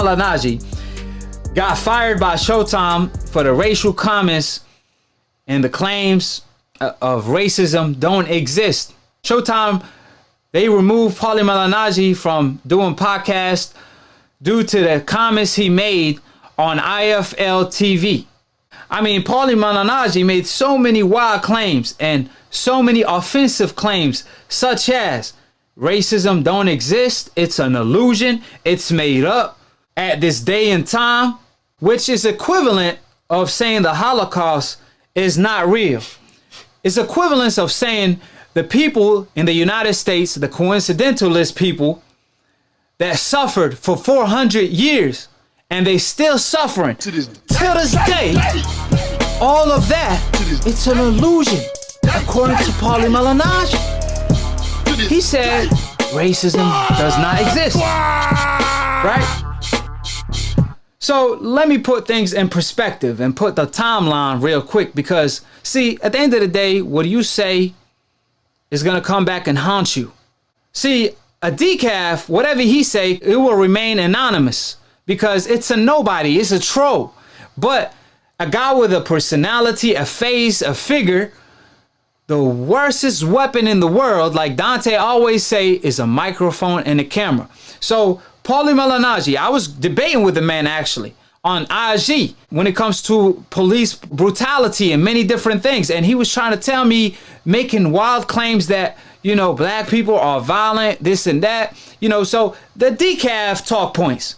Malignaggi got fired by Showtime for the racial comments and the claims of racism don't exist. Showtime, they removed Paulie Malignaggi from doing podcasts due to the comments he made on IFL TV. I mean, Paulie Malignaggi made so many wild claims and so many offensive claims, such as racism don't exist, it's an illusion, it's made up at this day and time, which is equivalent of saying the Holocaust is not real. It's equivalent of saying the people in the United States, the coincidentalist people that suffered for 400 years and they still suffering to this day, all of that, it's an illusion, according to Paulie Malignaggi. He said racism does not exist, right? So let me put things in perspective and put the timeline real quick, because see, at the end of the day, what you say is going to come back and haunt you. See, a decaf, whatever he say, it will remain anonymous because it's a nobody, it's a troll. But a guy with a personality, a face, a figure, the worstest weapon in the world, like Deontay always say, is a microphone and a camera. So Paulie Malignaggi, I was debating with the man actually on IG when it comes to police brutality and many different things. And he was trying to tell me, making wild claims that, you know, black people are violent, this and that, you know, so the decaf talk points,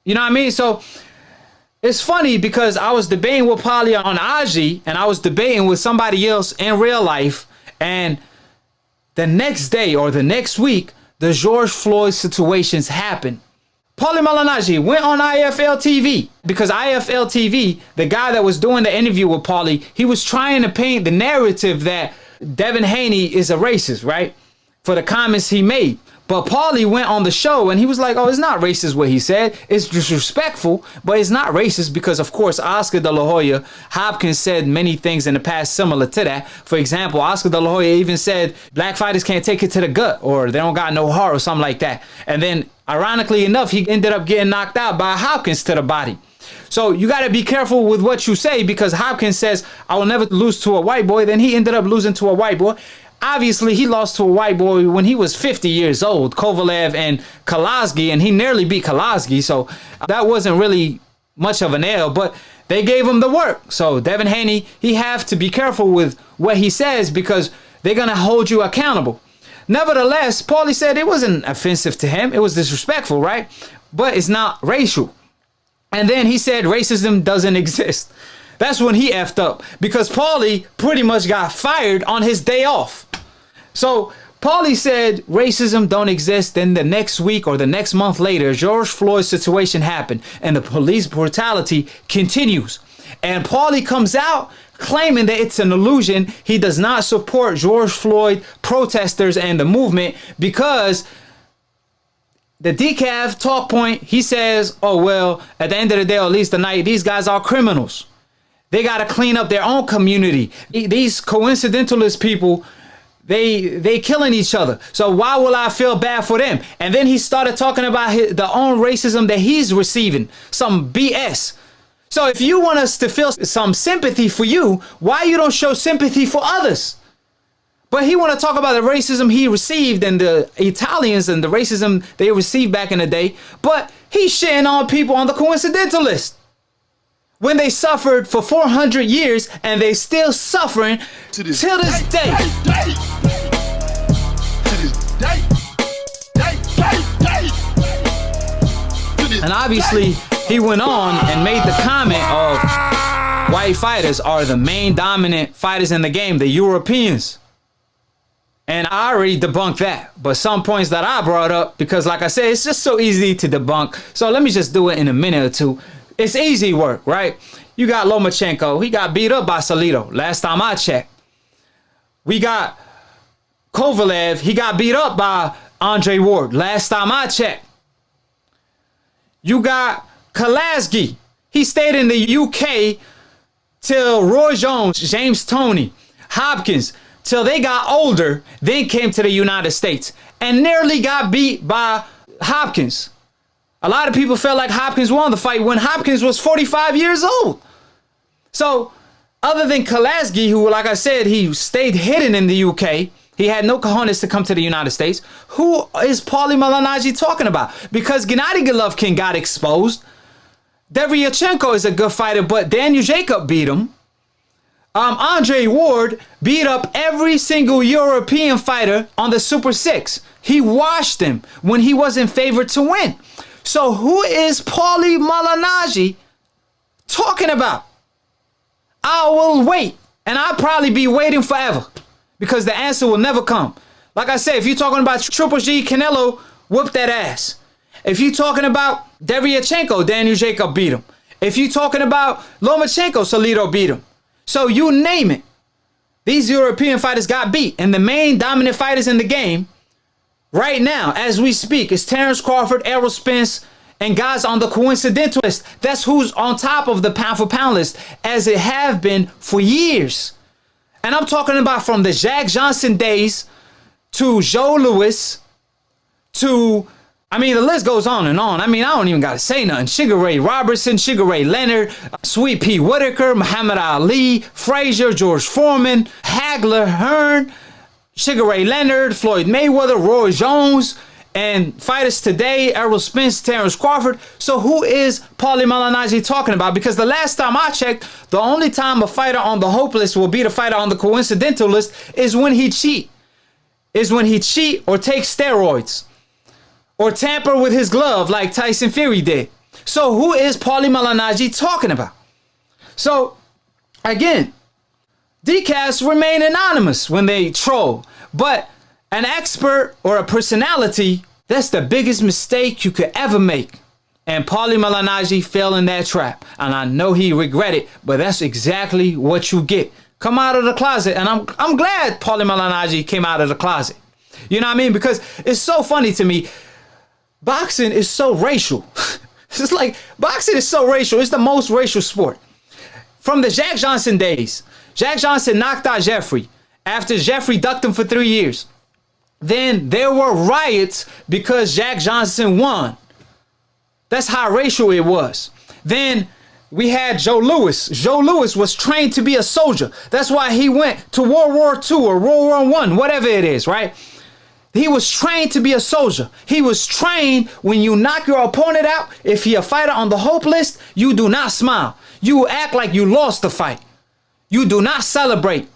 you know what I mean? So it's funny because I was debating with Paulie on IG and I was debating with somebody else in real life. And the next day or the next week, the George Floyd situations happened. Paulie Malignaggi went on IFL TV because IFL TV, the guy that was doing the interview with Paulie, he was trying to paint the narrative that Devin Haney is a racist, right? For the comments he made. But Paulie went on the show and he was like, oh, it's not racist what he said. It's disrespectful, but it's not racist because, of course, Oscar de la Hoya Hopkins said many things in the past similar to that. For example, Oscar de la Hoya even said black fighters can't take it to the gut or they don't got no heart or something like that. And then, ironically enough, he ended up getting knocked out by Hopkins to the body. So you got to be careful with what you say because Hopkins says, I will never lose to a white boy. Then he ended up losing to a white boy. Obviously, he lost to a white boy when he was 50 years old, Kovalev and Kalazgi, and he nearly beat Kalazgi. So that wasn't really much of an L, but they gave him the work. So Devin Haney, he have to be careful with what he says because they're going to hold you accountable. Nevertheless, Paulie said it wasn't offensive to him. It was disrespectful, right? But it's not racial. And then he said racism doesn't exist. That's when he effed up because Paulie pretty much got fired on his day off. So Paulie said racism don't exist. Then the next week or the next month later, George Floyd's situation happened and the police brutality continues. And Paulie comes out claiming that it's an illusion. He does not support George Floyd protesters and the movement because the decaf talk point, he says, oh, well, at the end of the day, or at least the night, these guys are criminals. They got to clean up their own community. These coincidentalist people, they killing each other. So why will I feel bad for them? And then he started talking about the own racism that he's receiving. Some BS. So if you want us to feel some sympathy for you, why you don't show sympathy for others? But he want to talk about the racism he received and the Italians and the racism they received back in the day. But he's shitting on people on the coincidentalist. When they suffered for 400 years and they still suffering till this day. And obviously he went on and made the comment of white fighters are the main dominant fighters in the game, the Europeans. And I already debunked that. But some points that I brought up, because like I said, it's just so easy to debunk. So let me just do it in a minute or two. It's easy work, right? You got Lomachenko. He got beat up by Salido last time I checked. We got Kovalev. He got beat up by Andre Ward last time I checked. You got Kalazgi. He stayed in the UK till Roy Jones, James Toney, Hopkins, till they got older, then came to the United States and nearly got beat by Hopkins. A lot of people felt like Hopkins won the fight when Hopkins was 45 years old. So, other than Kalasgi, who, like I said, he stayed hidden in the UK, he had no cojones to come to the United States, who is Paulie Malignaggi talking about? Because Gennady Golovkin got exposed. Deryachenko is a good fighter, but Daniel Jacob beat him. Andre Ward beat up every single European fighter on the Super 6. He washed him when he wasn't favored to win. So who is Paulie Malignaggi talking about? I will wait, and I'll probably be waiting forever because the answer will never come. Like I said, if you're talking about Triple G, Canelo, whoop that ass. If you're talking about Deryachenko, Daniel Jacob beat him. If you're talking about Lomachenko, Salido beat him. So you name it. These European fighters got beat. And the main dominant fighters in the game right now, as we speak, is Terrence Crawford, Errol Spence, and guys on the coincidental list. That's who's on top of the pound for pound list, as it have been for years. And I'm talking about from the Jack Johnson days to Joe Louis to, I mean, the list goes on and on. I mean, I don't even got to say nothing. Sugar Ray Robertson, Sugar Ray Leonard, Sweet Pea Whitaker, Muhammad Ali, Frazier, George Foreman, Hagler, Hearn, Sugar Ray Leonard, Floyd Mayweather, Roy Jones, and fighters today, Errol Spence, Terrence Crawford. So who is Paulie Malignaggi talking about? Because the last time I checked, the only time a fighter on the hope list will beat a fighter on the coincidental list is when he cheat. Or take steroids. Or tamper with his glove like Tyson Fury did. So who is Paulie Malignaggi talking about? So, again, decals remain anonymous when they troll. But an expert or a personality, that's the biggest mistake you could ever make. And Paulie Malignaggi fell in that trap. And I know he regretted, but that's exactly what you get. Come out of the closet. And I'm glad Paulie Malignaggi came out of the closet. You know what I mean? Because it's so funny to me. Boxing is so racial. It's like, boxing is so racial. It's the most racial sport. From the Jack Johnson days, Jack Johnson knocked out Jeffrey after Jeffrey ducked him for 3 years. Then there were riots because Jack Johnson won. That's how racial it was. Then we had Joe Louis. Joe Louis was trained to be a soldier. That's why he went to World War II or World War I, whatever it is, right? He was trained to be a soldier. He was trained when you knock your opponent out, if he a fighter on the hope list, you do not smile. You act like you lost the fight. You do not celebrate.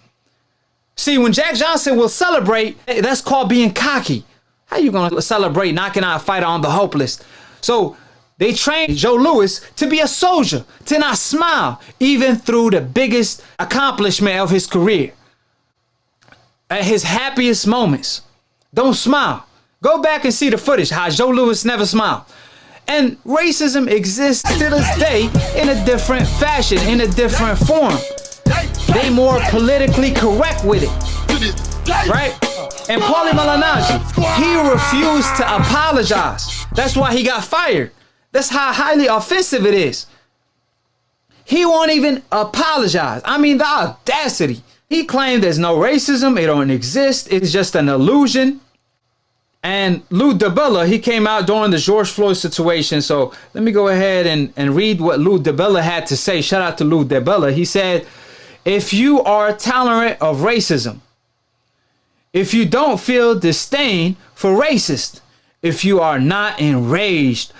See, when Jack Johnson will celebrate, that's called being cocky. How you going to celebrate knocking out a fighter on the hope list? So they trained Joe Louis to be a soldier, to not smile, even through the biggest accomplishment of his career. At his happiest moments. Don't smile. Go back and see the footage, how Joe Louis never smiled. And racism exists to this day in a different fashion, in a different form. They more politically correct with it, right? And Paulie Malignaggi, he refused to apologize. That's why he got fired. That's how highly offensive it is. He won't even apologize. I mean, the audacity. He claimed there's no racism. It don't exist. It's just an illusion. And Lou DiBella, he came out during the George Floyd situation. So let me go ahead and read what Lou DiBella had to say. Shout out to Lou DiBella. He said, if you are tolerant of racism, if you don't feel disdain for racist, if you are not enraged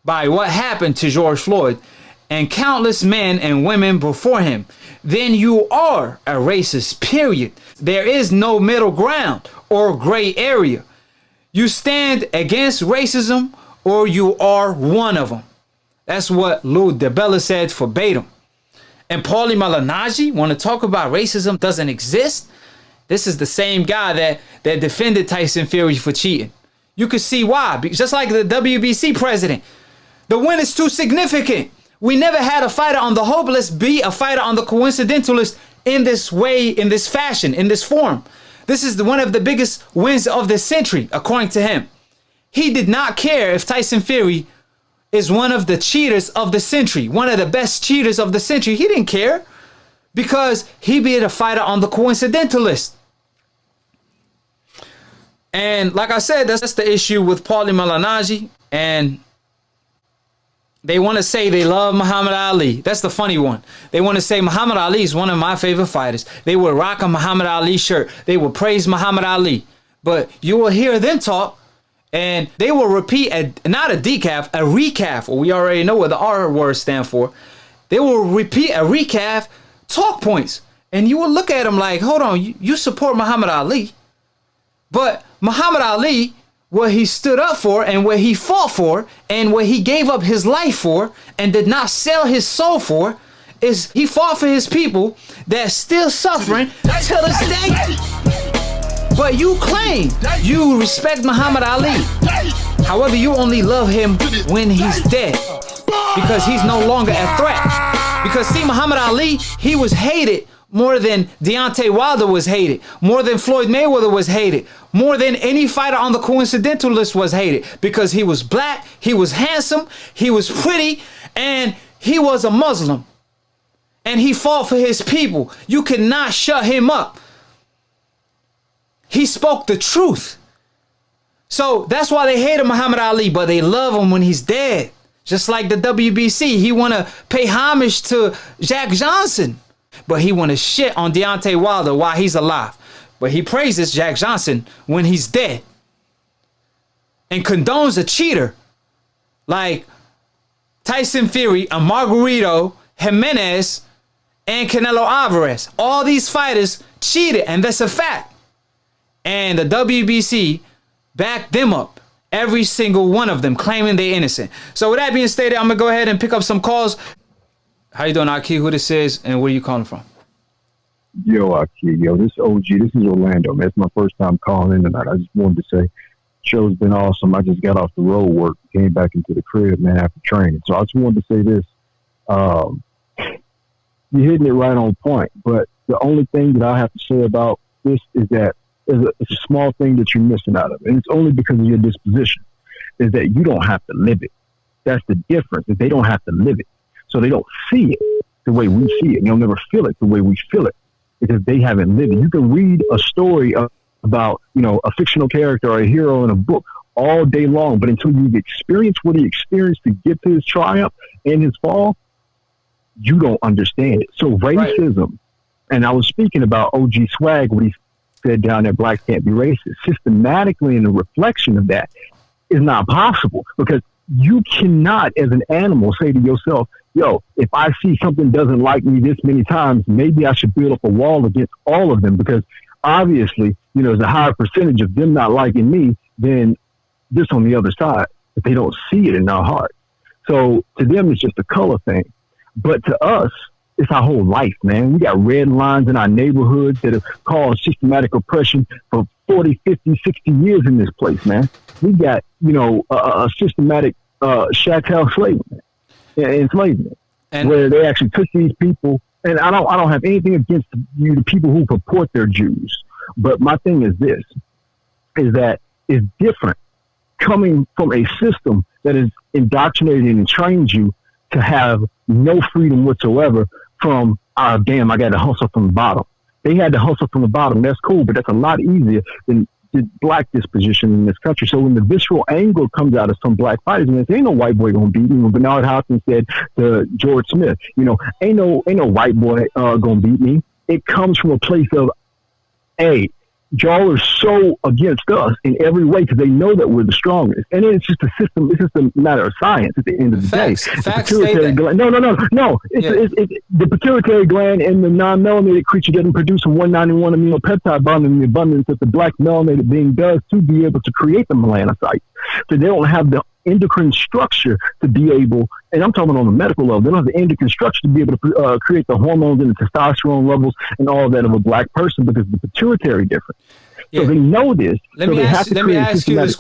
by what happened to George Floyd and countless men and women before him, then you are a racist, period. There is no middle ground or gray area. You stand against racism or you are one of them. That's what Lou DiBella said verbatim. And Paulie Malignaggi want to talk about racism doesn't exist? This is the same guy that defended Tyson Fury for cheating. You can see why. Just like the WBC president. The win is too significant. We never had a fighter on the hope list be a fighter on the coincidental list in this way, in this fashion, in this form. This is one of the biggest wins of the century, according to him. He did not care if Tyson Fury is one of the cheaters of the century, one of the best cheaters of the century. He didn't care because he beat a fighter on the coincidental list. And like I said, that's the issue with Paulie Malignaggi. And they want to say they love Muhammad Ali. That's the funny one. They want to say Muhammad Ali is one of my favorite fighters. They will rock a Muhammad Ali shirt. They will praise Muhammad Ali. But you will hear them talk, and they will repeat, not a decaf, a recaf. We already know what the R words stand for. They will repeat a recaf talk points. And you will look at them like, hold on, you support Muhammad Ali. But Muhammad Ali, what he stood up for and what he fought for and what he gave up his life for and did not sell his soul for, is he fought for his people that's still suffering till this day. But you claim you respect Muhammad Ali. However, you only love him when he's dead because he's no longer a threat. Because see, Muhammad Ali, he was hated more than Deontay Wilder was hated, more than Floyd Mayweather was hated, more than any fighter on the coincidental list was hated, because he was black, he was handsome, he was pretty, and he was a Muslim. And he fought for his people. You cannot shut him up. He spoke the truth. So that's why they hated Muhammad Ali, but they love him when he's dead. Just like the WBC, he want to pay homage to Jack Johnson, but he want to shit on Deontay Wilder while he's alive. But he praises Jack Johnson when he's dead and condones a cheater like Tyson Fury, a Margarito, Jimenez, and Canelo Alvarez. All these fighters cheated, and that's a fact. And the WBC backed them up. Every single one of them claiming they're innocent. So with that being stated, I'm going to go ahead and pick up some calls. How you doing, Akhi? Who this is, and where you calling from? Yo, Akhi. Yo, this is OG. This is Orlando, man. It's my first time calling in tonight. I just wanted to say, show's been awesome. I just got off the road work, came back into the crib, man, after training. So I just wanted to say this. You're hitting it right on point. But the only thing that I have to say about this is that it's a small thing that you're missing out of. And it's only because of your disposition, is that you don't have to live it. That's the difference, is they don't have to live it. So they don't see it the way we see it. And they'll never feel it the way we feel it because they haven't lived it. You can read a story about, a fictional character or a hero in a book all day long, but until you've experienced what he experienced to get to his triumph and his fall, you don't understand it. So racism, right. And I was speaking about OG Swag, what he said down there, blacks can't be racist. Systematically, in the reflection of that is not possible because you cannot, as an animal, say to yourself, yo, if I see something doesn't like me this many times, maybe I should build up a wall against all of them because obviously, there's a higher percentage of them not liking me than this on the other side, but they don't see it in our heart. So to them, it's just a color thing. But to us, it's our whole life, man. We got red lines in our neighborhoods that have caused systematic oppression for 40, 50, 60 years in this place, man. We got, a systematic chattel enslavement, and where they actually took these people. And I don't have anything against the people who purport they're Jews. But my thing is this, is that it's different coming from a system that is indoctrinated and trains you to have no freedom whatsoever from, I got to hustle from the bottom. They had to hustle from the bottom. That's cool, but that's a lot easier than the black disposition in this country. So when the visceral anger comes out of some black fighters, man, there ain't no white boy gonna beat me. When Bernard Hopkins said to George Smith, ain't no white boy gonna beat me. It comes from a place of, hey, y'all are so against us in every way because they know that we're the strongest. And then it's just a system. It's just a matter of science at the end of the day. Facts gland, no. It's the pituitary gland and the non-melanated creature doesn't produce a 191 amino peptide bond in the abundance that the black melanated being does to be able to create the melanocytes. So they don't have the endocrine structure to be able, and I'm talking on the medical level, they don't have the endocrine structure to be able to create the hormones and the testosterone levels and all of that of a black person because the pituitary difference. Yeah. So they know this. Let me ask you this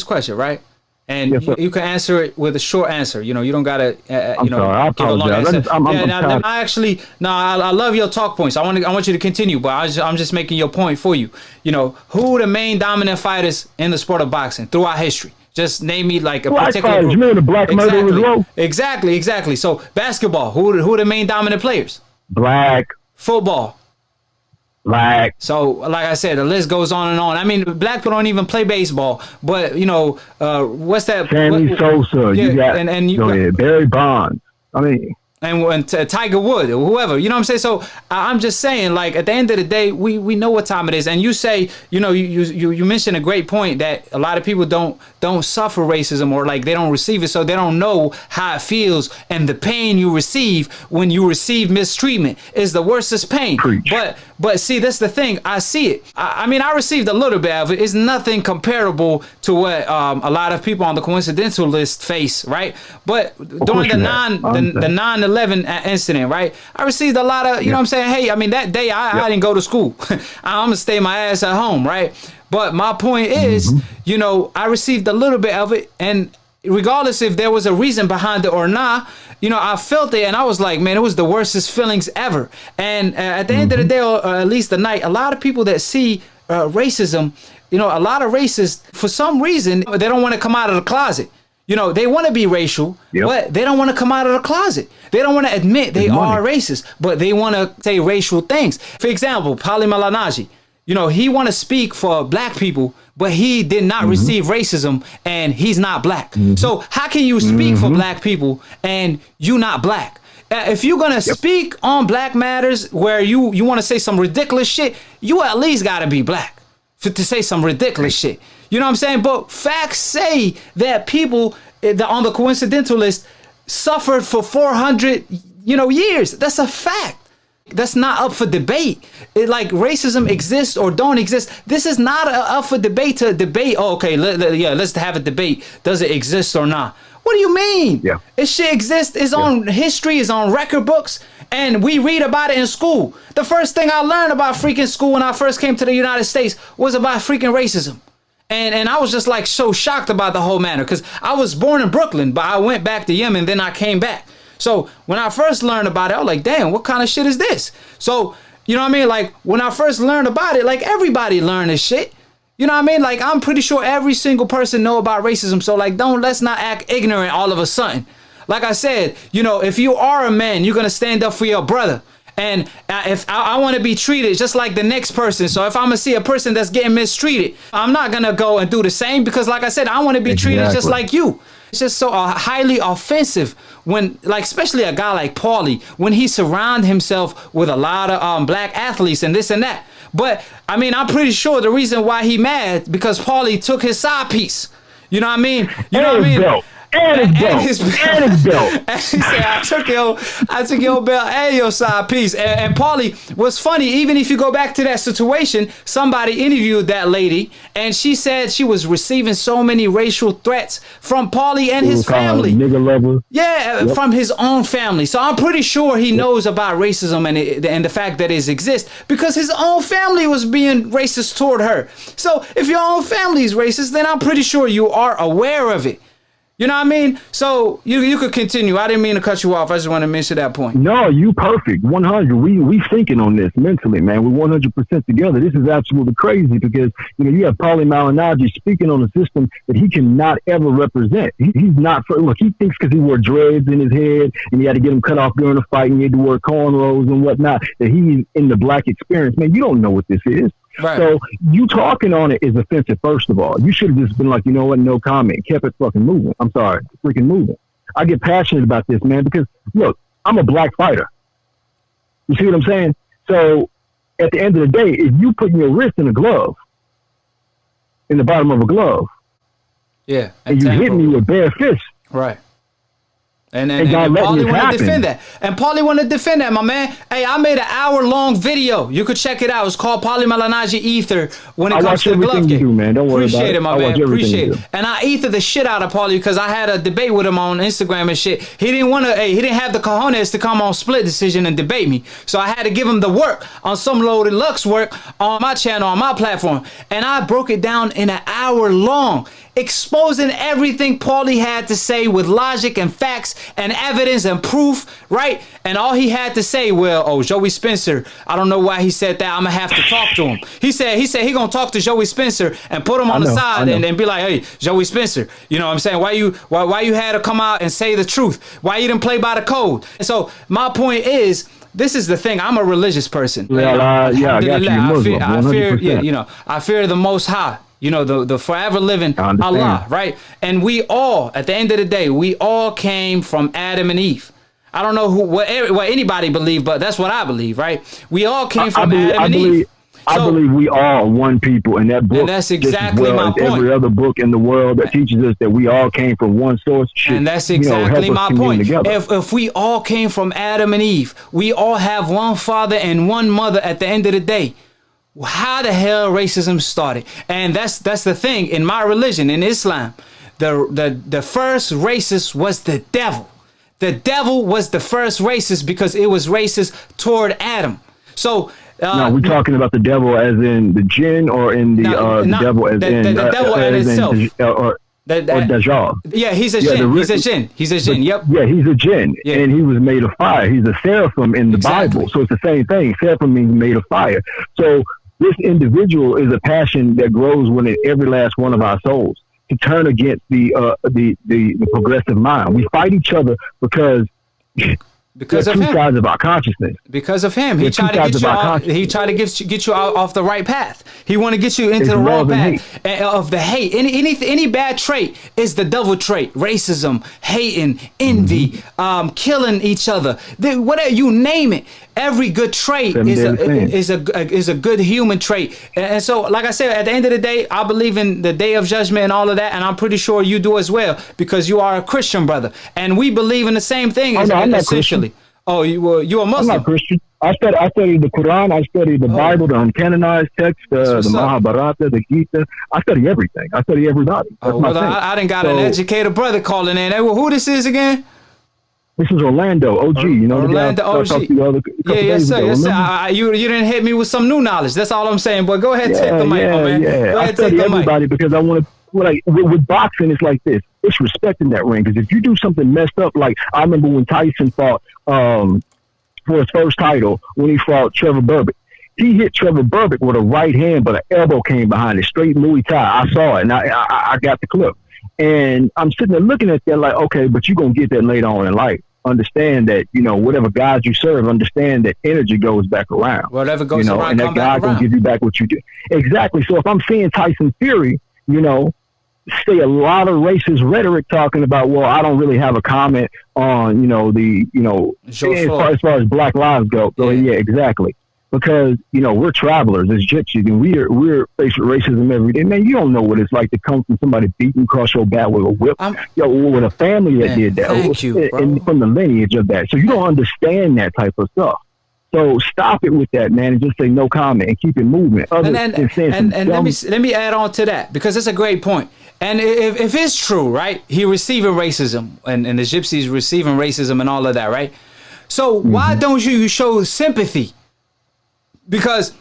question, right? And yes, you can answer it with a short answer. You don't gotta, I'm sorry, I apologize. I love your talk points. I want you to continue, but I'm just making your point for you. Who are the main dominant fighters in the sport of boxing throughout history? Just name me like a black particular fighters. group. You mean the black murderers as well? Exactly. So basketball, who are the main dominant players? Black. Football. Black. So, like I said, the list goes on and on. I mean, black people don't even play baseball, but you know, what's that? Sammy Sosa. Yeah, you got and you go ahead, Barry Bonds. I mean, and Tiger Wood or whoever, you know what I'm saying? So I'm just saying, like, at the end of the day, we know what time it is. And you say, you know, you mentioned a great point that a lot of people don't suffer racism, or like they don't receive it, so they don't know how it feels, and the pain you receive when you receive mistreatment is the worstest pain. Preach. But see, that's the thing. I see it. I mean, I received a little bit of it. It's nothing comparable to what a lot of people on the coincidental list face, right? But during the 9/11 incident, right, I received a lot of, you know what I'm saying? Hey, I mean, that day I didn't go to school. I'm gonna stay my ass at home, right? But my point is, you know, I received a little bit of it, and regardless if there was a reason behind it or not, you know, I felt it, and I was like, man, it was the worstest feelings ever. And at the end of the day, or at least the night, a lot of people that see racism, you know, a lot of racists, for some reason, they don't want to come out of the closet. You know, they want to be racial, but they don't want to come out of the closet. They don't want to admit they are racist, but they want to say racial things. For example, Paulie Malignaggi, you know, he want to speak for black people, but he did not receive racism, and he's not black. So how can you speak for black people and you not black? If you're going to speak on black matters where you want to say some ridiculous shit, you at least got to be black to say some ridiculous shit. You know what I'm saying? But facts say that people on the coincidental list suffered for 400, you know, years. That's a fact. That's not up for debate. Like, racism exists or don't exist. This is not up for debate to debate. Oh, okay, let's have a debate. Does it exist or not? What do you mean? Yeah. This shit exists. It's on history. It's on record books. And we read about it in school. The first thing I learned about freaking school when I first came to the United States was about freaking racism. And I was just like so shocked about the whole matter, because I was born in Brooklyn, but I went back to Yemen, then I came back. So when I first learned about it, I was like, damn, what kind of shit is this? So, you know what I mean? Like, when I first learned about it, like, everybody learned this shit. You know what I mean? Like, I'm pretty sure every single person know about racism. So, like, let's not act ignorant all of a sudden. Like I said, you know, if you are a man, you're going to stand up for your brother. And if I want to be treated just like the next person, so if I'm gonna see a person that's getting mistreated, I'm not gonna go and do the same, because like I said, I want to be treated just like you. It's just so highly offensive when, like, especially a guy like Paulie, when he surrounds himself with a lot of black athletes and this and that. But I mean, I'm pretty sure the reason why he mad because Paulie took his side piece. You know what I mean? You know what I mean? And his belt. And he said, I took your belt and your side piece. And Paulie was funny. Even if you go back to that situation, somebody interviewed that lady, and she said she was receiving so many racial threats from Paulie and his family. Nigga lover. Yeah, from his own family. So I'm pretty sure he knows about racism and the fact that it exists, because his own family was being racist toward her. So if your own family is racist, then I'm pretty sure you are aware of it. You know what I mean? So you could continue. I didn't mean to cut you off. I just want to mention that point. No, you perfect. 100. We thinking on this mentally, man. We're 100% together. This is absolutely crazy, because, you know, you have Paulie Malignaggi speaking on a system that he cannot ever represent. He's not. Look, he thinks because he wore dreads in his head and he had to get him cut off during a fight and he had to wear cornrows and whatnot, that he's in the black experience. Man, you don't know what this is. Right. So you talking on it is offensive, first of all. You should have just been like, you know what, no comment. Kept it fucking moving. I'm sorry, freaking moving. I get passionate about this, man, because, look, I'm a black fighter. You see what I'm saying? So at the end of the day, if you putting your wrist in a glove, in the bottom of a glove, and you hit me with bare fists, right? And Paulie want to defend that. And Paulie want to defend that, my man. Hey, I made an hour-long video. You could check it out. It's called Paulie Malignaggi Ether when it comes to the glove game. Do, man. Don't worry about it, my man. Appreciate it. And I ether the shit out of Paulie because I had a debate with him on Instagram and shit. He didn't want to. He didn't have the cojones to come on Split Decision and debate me. So I had to give him the work on some Loaded Lux work on my channel, on my platform. And I broke it down in an hour long, exposing everything Paulie had to say with logic and facts and evidence and proof, right? And all he had to say, well, Joey Spencer, I don't know why he said that. I'm gonna have to talk to him. He said he gonna talk to Joey Spencer and put him on the side and be like, hey, Joey Spencer, you know what I'm saying? Why you had to come out and say the truth? Why you didn't play by the code? And so my point is this is the thing. I'm a religious person. Well, I got you. Alhamdulillah, Muslim, I fear, 100%. I fear the Most High. The forever living Allah, right? And we all, at the end of the day, we all came from Adam and Eve. I don't know what anybody believe, but that's what I believe, right? We all came from Adam and Eve. I believe we are one people in that book. And that's exactly my point. Every other book in the world that teaches us that we all came from one source. And that's exactly my point. If we all came from Adam and Eve, we all have one father and one mother at the end of the day. How the hell racism started? And that's the thing. In my religion, in Islam, the first racist was the devil. The devil was the first racist because it was racist toward Adam. So now we're talking about the devil as in the jinn, or in the devil as in the devil as itself. Or Dajjal. Yeah, he's a jinn. He's a jinn. He's a jinn. Yep. Yeah, he's a jinn, and he was made of fire. He's a seraphim in the Bible, so it's the same thing. Seraphim means made of fire. So this individual is a passion that grows within every last one of our souls to turn against the progressive mind. We fight each other because of two sides of our consciousness. Because of him, he tried to get you out. He tried to get you out off the right path. He want to get you into the wrong path of the hate. Any bad trait is the devil trait: racism, hating, envy, killing each other. Whatever you name it, every good trait is a good human trait. And so, like I said, at the end of the day, I believe in the day of judgment and all of that, and I'm pretty sure you do as well, because you are a Christian brother, and we believe in the same thing. I'm not Christian. Oh, you're a Muslim. I'm not Christian. I studied the Quran. I studied the Bible, the uncanonized text, the Mahabharata, the Gita. I study everything. I study everybody. I done got an educated brother calling in. Hey, who this is again? This is Orlando, OG. Orlando, OG. Yes, sir. You didn't hit me with some new knowledge. That's all I'm saying. But go ahead, take the mic, man. Yeah. I study everybody because I want to. With boxing, it's like this. It's respecting that ring. Because if you do something messed up, like I remember when Tyson fought for his first title, when he fought Trevor Berbick, he hit Trevor Berbick with a right hand, but an elbow came behind it, straight Muay Thai. I saw it, and I got the clip. And I'm sitting there looking at that like, okay, but you're going to get that later on in life. Understand that, whatever God you serve, understand that energy goes back around. Whatever goes around, and that God going to give you back what you do. Exactly. So if I'm seeing Tyson Fury, say a lot of racist rhetoric talking about, well, I don't really have a comment on, as far as Black lives go. So, yeah, exactly. Because, we're travelers as gypsies, and we're faced with racism every day. Man, you don't know what it's like to come from somebody beating across your back with a whip, with a family that did that. Thank you, and from the lineage of that. So you don't understand that type of stuff. So stop it with that, man, and just say no comment and keep it moving. And let me add on to that, because it's a great point. And if it's true, right, he receiving racism and the gypsies receiving racism and all of that, right? So why don't you show sympathy? Because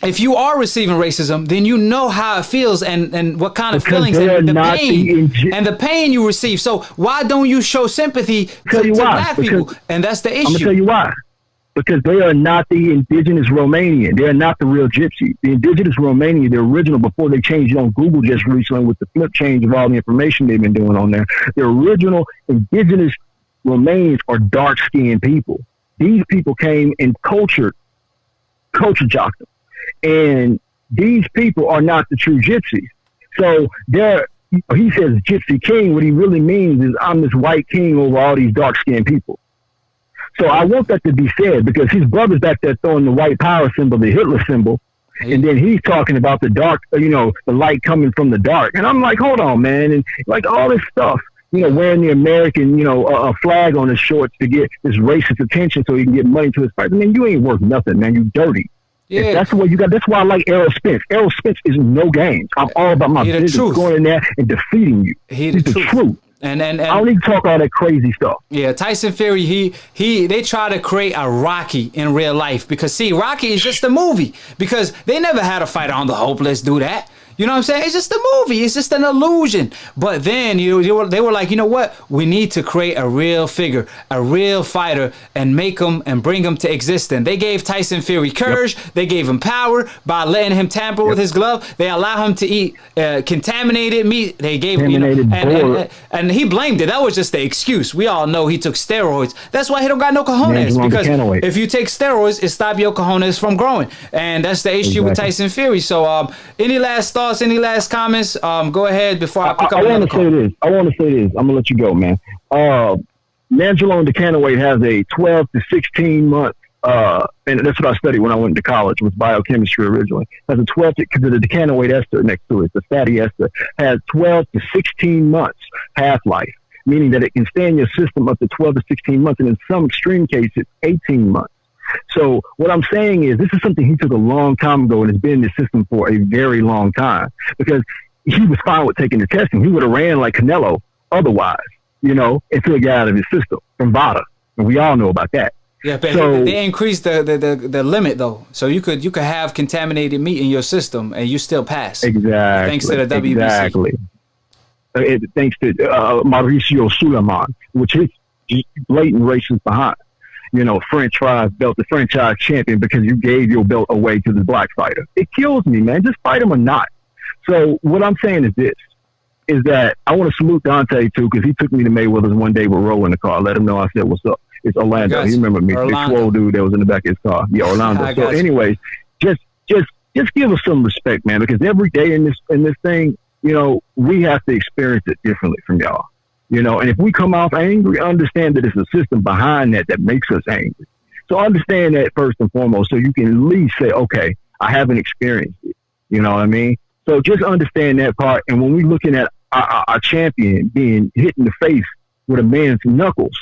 if you are receiving racism, then you know how it feels and what kind of feelings and the pain you receive. So why don't you show sympathy to black people? And that's the issue. I'm going to tell you why. Because they are not the indigenous Romanian. They are not the real gypsy. The indigenous Romanian, the original, before they changed it on Google just recently with the flip change of all the information they've been doing on there, the original indigenous Romanians are dark-skinned people. These people came and culture jocked them. And these people are not the true gypsies. So he says gypsy king. What he really means is I'm this white king over all these dark-skinned people. So I want that to be said, because his brother's back there throwing the white power symbol, the Hitler symbol, and then he's talking about the dark, the light coming from the dark. And I'm like, hold on, man. And like all this stuff, wearing the American, a flag on his shorts to get this racist attention so he can get money to his fight. I mean, you ain't worth nothing, man. You dirty. Yeah. If that's the way you got. That's why I like Errol Spence. Errol Spence is no games. I'm all about my business, going in there and defeating you. He's the truth. And I don't need to talk all that crazy stuff. Yeah, Tyson Fury, they try to create a Rocky in real life, because see, Rocky is just a movie, because they never had a fighter on the hope. Let's do that. You know what I'm saying? It's just a movie. It's just an illusion. But then they were like, you know what? We need to create a real figure, a real fighter, and make him and bring him to existence. They gave Tyson Fury courage. Yep. They gave him power by letting him tamper with his glove. They allow him to eat contaminated meat. They gave him, and he blamed it. That was just the excuse. We all know he took steroids. That's why he don't got no cojones. Because if you take steroids, it stops your cojones from growing. And that's the issue with Tyson Fury. So any last thoughts? Any last comments? Go ahead before I pick up another call. I want to say this. I'm gonna let you go, man. Nangelo and Decanaway has a 12 to 16 month, and that's what I studied when I went to college. Was biochemistry originally. Has a 12 because of the decanoate ester next to it, the fatty ester has 12 to 16 months half life, meaning that it can stay in your system up to 12 to 16 months, and in some extreme cases, 18 months. So what I'm saying is this is something he took a long time ago and has been in the system for a very long time, because he was fine with taking the testing. He would have ran like Canelo otherwise, until he got out of his system from VADA. And we all know about that. Yeah, but they increased the limit though. So you could have contaminated meat in your system and you still pass. Exactly. Thanks to the WBC. Exactly. Thanks to Mauricio Suleiman, which is blatant racist behind. French fries belt, the franchise champion, because you gave your belt away to the black fighter. It kills me, man. Just fight him or not. So what I'm saying is this, is that I want to salute Deontay too, because he took me to Mayweather's one day with Ro in the car. Let him know I said, what's up? It's Orlando. He remembered me. Big swole dude that was in the back of his car. Yeah, Orlando. So anyways, just give us some respect, man, because every day in this thing, we have to experience it differently from y'all. And if we come off angry, understand that it's a system behind that makes us angry. So understand that first and foremost, so you can at least say, okay, I haven't experienced it. You know what I mean? So just understand that part. And when we're looking at our champion being hit in the face with a man's knuckles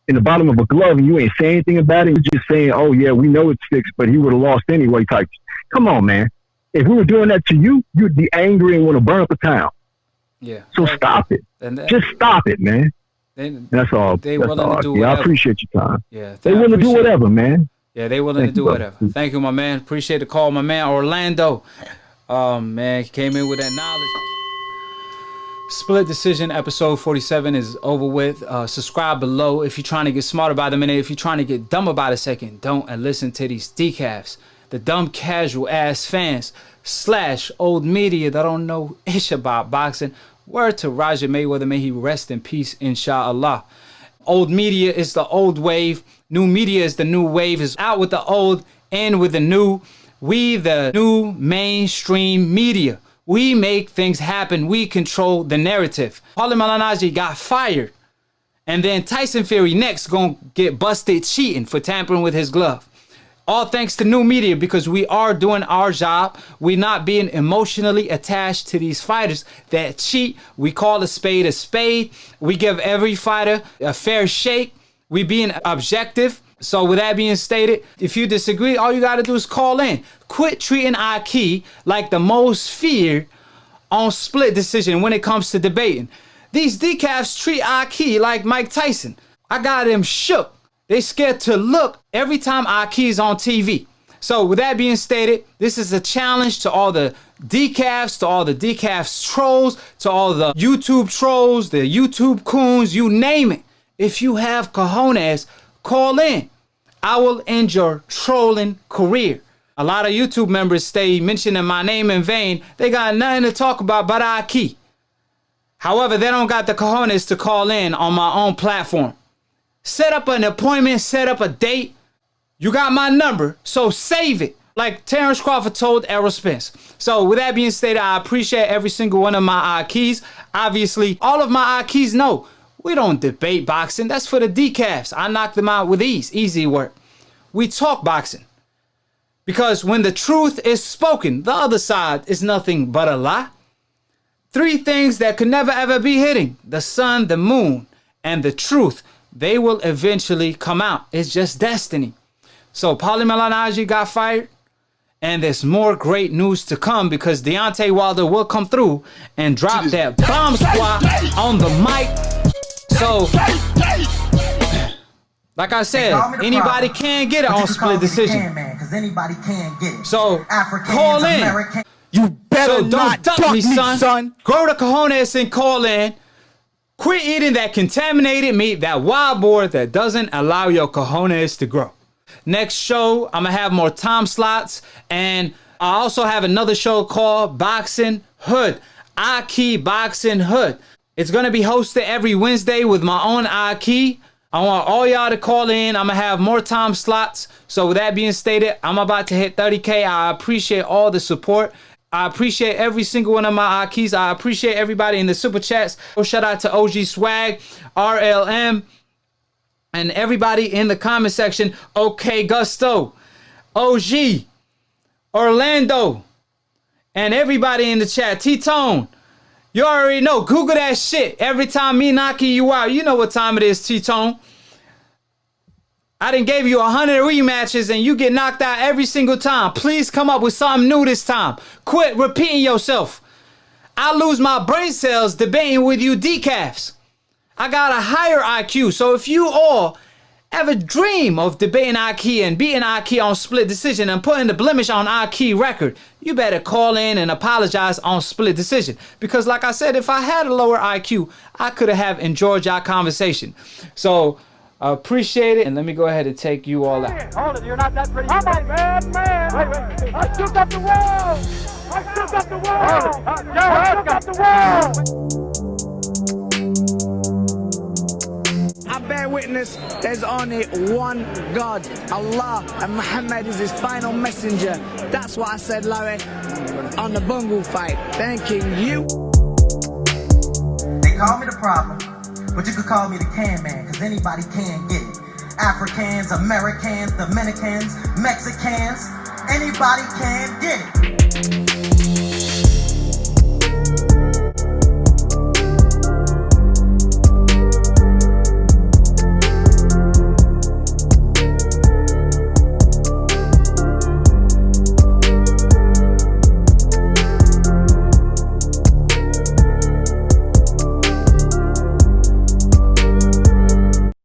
in the bottom of a glove, and you ain't saying anything about it, you're just saying, oh yeah, we know it's fixed, but he would have lost anyway type. Come on, man. If we were doing that to you, you'd be angry and want to burn up a town. Yeah. So stop it. Just stop it, man. That's all. They willing to do whatever. I appreciate your time. Yeah. They willing to do whatever, man. Yeah, they willing to do whatever. Thank you, my man. Appreciate the call, my man. Orlando. Man, he came in with that knowledge. Split Decision episode 47 is over with. Subscribe below if you're trying to get smarter by the minute. If you're trying to get dumb about a second, don't, and listen to these decafs. The dumb casual ass fans / old media that don't know ish about boxing. Word to Roger Mayweather, may he rest in peace, inshallah. Old media is the old wave. New media is the new wave. Is out with the old, in with the new. We the new mainstream media. We make things happen. We control the narrative. Paulie Malignaggi got fired. And then Tyson Fury next gonna get busted cheating for tampering with his glove. All thanks to new media, because we are doing our job. We're not being emotionally attached to these fighters that cheat. We call a spade a spade. We give every fighter a fair shake. We being objective. So with that being stated, if you disagree, all you got to do is call in. Quit treating Akhi like the most feared on Split Decision when it comes to debating. These decafs treat Akhi like Mike Tyson. I got him shook. They scared to look every time Akhi's on TV. So with that being stated, this is a challenge to all the decafs, to all the decafs trolls, to all the YouTube trolls, the YouTube coons, you name it. If you have cojones, call in. I will end your trolling career. A lot of YouTube members stay mentioning my name in vain. They got nothing to talk about but Akhi. However, they don't got the cojones to call in on my own platform. Set up an appointment, set up a date. You got my number, so save it. Like Terrence Crawford told Errol Spence. So with that being stated, I appreciate every single one of my Akhis. Obviously, all of my Akhis know we don't debate boxing. That's for the decafs. I knock them out with ease. Easy work. We talk boxing. Because when the truth is spoken, the other side is nothing but a lie. 3 things that could never ever be hidden: the sun, the moon, and the truth. They will eventually come out. It's just destiny. So Paulie Malignaggi got fired. And there's more great news to come, because Deontay Wilder will come through and drop that bomb squad on the mic. So, like I said, anybody can get it on Split Decision. Anybody can get it. So, call in. You better So not don't duck me, son. Grow the cojones and call in. Quit eating that contaminated meat, that wild boar that doesn't allow your cojones to grow. Next show, I'm going to have more time slots. And I also have another show called Boxing Hood. Akhi Boxing Hood. It's going to be hosted every Wednesday with my own Akhi. I want all y'all to call in. I'm going to have more time slots. So with that being stated, I'm about to hit 30K. I appreciate all the support. I appreciate every single one of my Akhis. I appreciate everybody in the super chats. Shout out to OG Swag, RLM, and everybody in the comment section. OK Gusto, OG, Orlando, and everybody in the chat. T-Tone, you already know. Google that shit. Every time me knocking you out, you know what time it is, T-Tone. I done gave you 100 rematches and you get knocked out every single time. Please come up with something new this time. Quit repeating yourself. I lose my brain cells debating with you decafs. I got a higher IQ. So if you all ever dream of debating Akhi and beating Akhi on split decision and putting the blemish on Akhi record, you better call in and apologize on split decision. Because like I said, if I had a lower IQ, I could have enjoyed your conversation. So I appreciate it, and let me go ahead and take you all out. Hold it, you're not that pretty. I'm a bad man. Wait. I shook up the world. I shook up the world. I shook up the world. I bear witness, there's only one God, Allah, and Muhammad is his final messenger. That's what I said, Larry, on the bungle fight. Thanking you. They call me the problem, but you could call me the can man, because anybody can get it. Africans, Americans, Dominicans, Mexicans, anybody can get it.